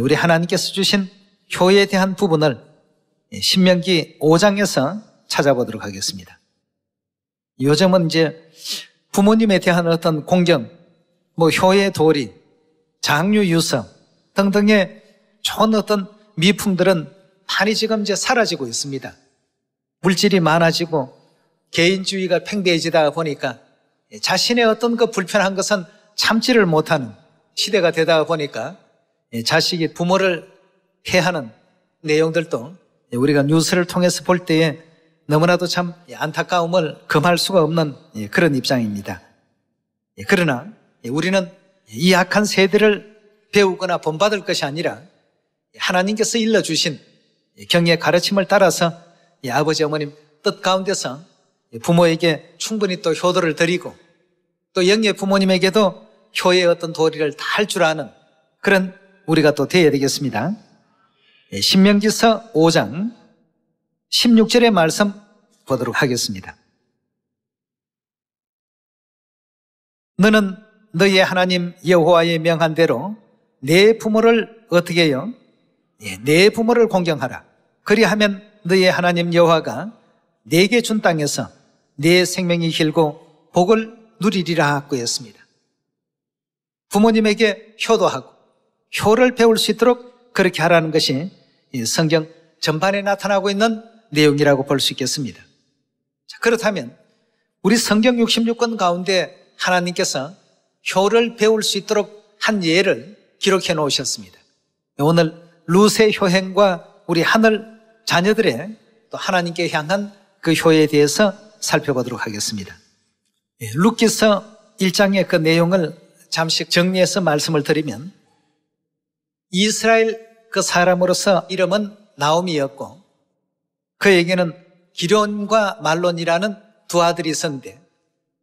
우리 하나님께서 주신 효에 대한 부분을 신명기 5장에서 찾아보도록 하겠습니다. 요즘은 이제 부모님에 대한 어떤 공경, 효의 도리, 장유 유서 등등의 좋은 어떤 미품들은 많이 지금 이제 사라지고 있습니다. 물질이 많아지고 개인주의가 팽배해지다 보니까 자신의 어떤 그 불편한 것은 참지를 못하는 시대가 되다 보니까 자식이 부모를 해하는 내용들도 우리가 뉴스를 통해서 볼 때에 너무나도 참 안타까움을 금할 수가 없는 그런 입장입니다. 그러나 우리는 이 악한 세대를 배우거나 본받을 것이 아니라 하나님께서 일러주신 경의 가르침을 따라서 아버지 어머님 뜻 가운데서 부모에게 충분히 또 효도를 드리고 또 영의 부모님에게도 효의 어떤 도리를 다 할 줄 아는 그런 우리가 또 되어야 되겠습니다. 신명기서 5장 16절의 말씀 보도록 하겠습니다. 너는 너의 하나님 여호와의 명한 대로 내 부모를 어떻게 해요? 내 부모를 공경하라. 그리하면 너의 하나님 여호와가 내게 준 땅에서 내 생명이 길고 복을 누리리라 하고 했습니다. 부모님에게 효도하고 효를 배울 수 있도록 그렇게 하라는 것이 성경 전반에 나타나고 있는 내용이라고 볼 수 있겠습니다. 자, 그렇다면 우리 성경 66권 가운데 하나님께서 효를 배울 수 있도록 한 예를 기록해 놓으셨습니다. 오늘 룻의 효행과 우리 하늘 자녀들의 또 하나님께 향한 그 효에 대해서 살펴보도록 하겠습니다. 룻기서 1장의 그 내용을 잠시 정리해서 말씀을 드리면 이스라엘 그 사람으로서 이름은 나오미였고 그에게는 기련과 말론이라는 두 아들이 있었는데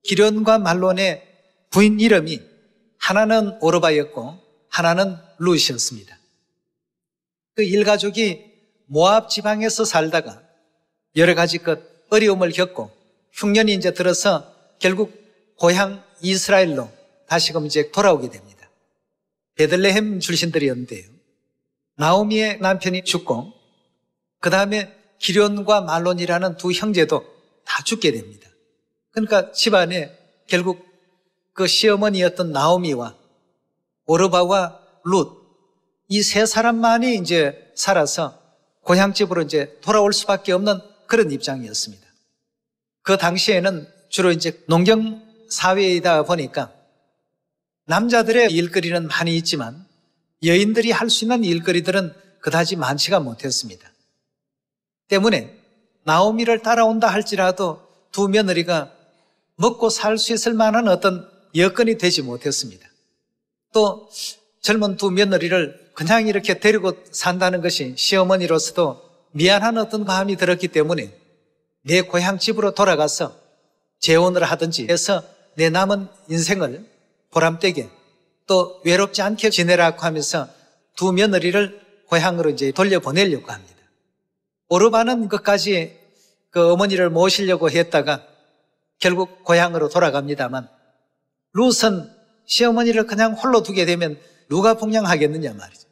기련과 말론의 부인 이름이 하나는 오르바였고 하나는 룻이었습니다. 그 일가족이 모압 지방에서 살다가 여러 가지 그 어려움을 겪고 흉년이 이제 들어서 결국 고향 이스라엘로 다시금 이제 돌아오게 됩니다. 베들레헴 출신들이었는데요. 나오미의 남편이 죽고 그 다음에 기련과 말론이라는 두 형제도 다 죽게 됩니다. 그러니까 집안에 결국 그 시어머니였던 나오미와 오르바와 룻 이 세 사람만이 이제 살아서 고향집으로 이제 돌아올 수밖에 없는 그런 입장이었습니다. 그 당시에는 주로 이제 농경 사회이다 보니까 남자들의 일거리는 많이 있지만 여인들이 할 수 있는 일거리들은 그다지 많지가 못했습니다. 때문에 나오미를 따라온다 할지라도 두 며느리가 먹고 살 수 있을 만한 어떤 여건이 되지 못했습니다. 또 젊은 두 며느리를 그냥 이렇게 데리고 산다는 것이 시어머니로서도 미안한 어떤 마음이 들었기 때문에 내 고향집으로 돌아가서 재혼을 하든지 해서 내 남은 인생을 보람되게 또 외롭지 않게 지내라고 하면서 두 며느리를 고향으로 이제 돌려보내려고 합니다. 오르바는 끝까지 그 어머니를 모시려고 했다가 결국 고향으로 돌아갑니다만 룻은 시어머니를 그냥 홀로 두게 되면 누가 봉양하겠느냐 말이죠.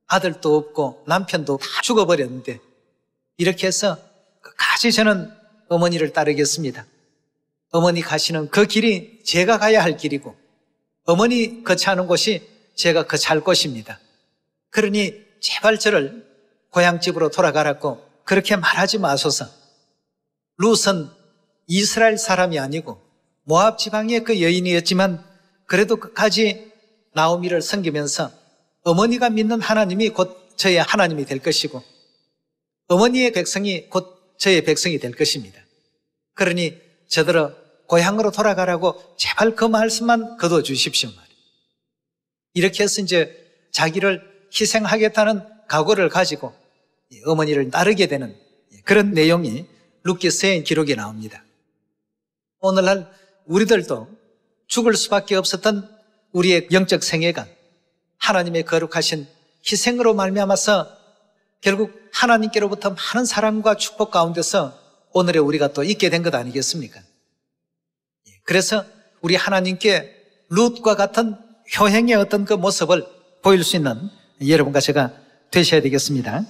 아들도 없고 남편도 다 죽어버렸는데 이렇게 해서 끝까지 저는 어머니를 따르겠습니다. 어머니 가시는 그 길이 제가 가야 할 길이고 어머니 거처하는 곳이 제가 거처할 곳입니다. 그러니 제발 저를 고향집으로 돌아가라고 그렇게 말하지 마소서. 룻은 이스라엘 사람이 아니고 모압 지방의 그 여인이었지만 그래도 끝까지 나오미를 섬기면서 어머니가 믿는 하나님이 곧 저의 하나님이 될 것이고 어머니의 백성이 곧 저의 백성이 될 것입니다. 그러니 저들어 고향으로 돌아가라고 제발 그 말씀만 거둬 주십시오 말이에요. 이렇게 해서 이제 자기를 희생하겠다는 각오를 가지고 어머니를 따르게 되는 그런 내용이 룻기서의 기록에 나옵니다. 오늘날 우리들도 죽을 수밖에 없었던 우리의 영적 생애가 하나님의 거룩하신 희생으로 말미암아서 결국 하나님께로부터 많은 사랑과 축복 가운데서 오늘의 우리가 또 있게 된 것 아니겠습니까? 그래서 우리 하나님께 룻과 같은 효행의 어떤 그 모습을 보일 수 있는 여러분과 제가 되셔야 되겠습니다.